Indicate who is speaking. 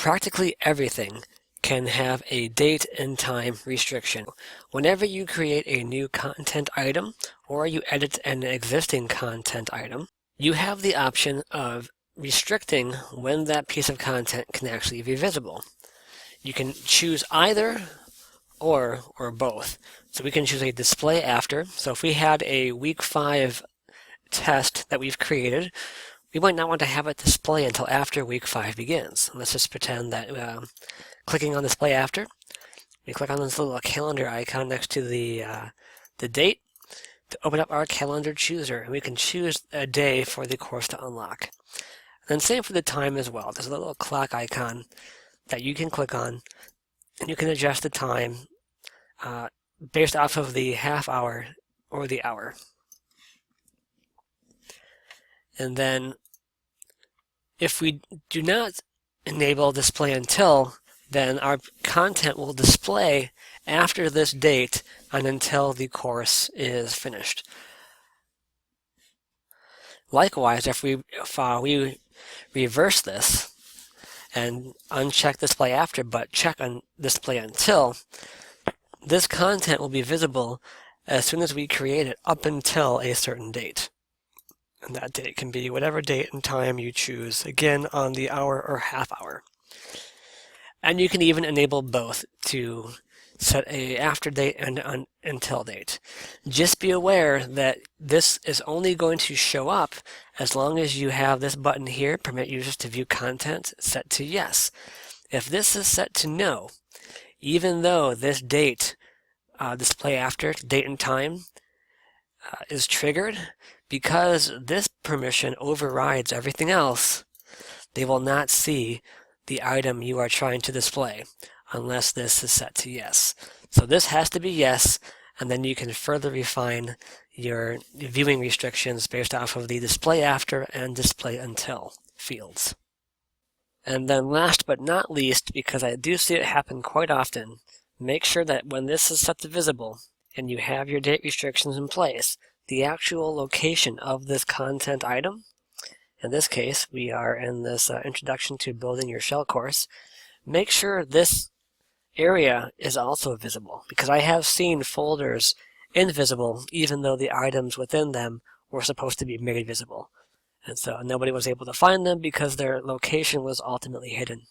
Speaker 1: Practically everything can have a date and time restriction. Whenever you create a new content item or you edit an existing content item, you have the option of restricting when that piece of content can actually be visible. You can choose either or both. So we can choose a display after. So if we had a week 5 test that we've created, we might not want to have it display until after week 5 begins. Let's just pretend that clicking on display after, we click on this little calendar icon next to the date to open up our calendar chooser, and we can choose a day for the course to unlock. And then same for the time as well. There's a little clock icon that you can click on, and you can adjust the time based off of the half hour or the hour. And then if we do not enable display until, then our content will display after this date and until the course is finished. Likewise, if we reverse this and uncheck display after but check on display until, this content will be visible as soon as we create it up until a certain date. And that date can be whatever date and time you choose, again on the hour or half hour. And you can even enable both to set a after date and an until date. Just be aware that this is only going to show up as long as you have this button here, permit users to view content, set to yes. If this is set to no, even though this date, display after, date and time, is triggered, because this permission overrides everything else, they will not see the item you are trying to display unless this is set to yes. So this has to be yes, and then you can further refine your viewing restrictions based off of the display after and display until fields. And then last but not least, because I do see it happen quite often, make sure that when this is set to visible and you have your date restrictions in place, the actual location of this content item, in this case we are in this Introduction to Building Your Shell course, make sure this area is also visible, because I have seen folders invisible even though the items within them were supposed to be made visible. And so nobody was able to find them because their location was ultimately hidden.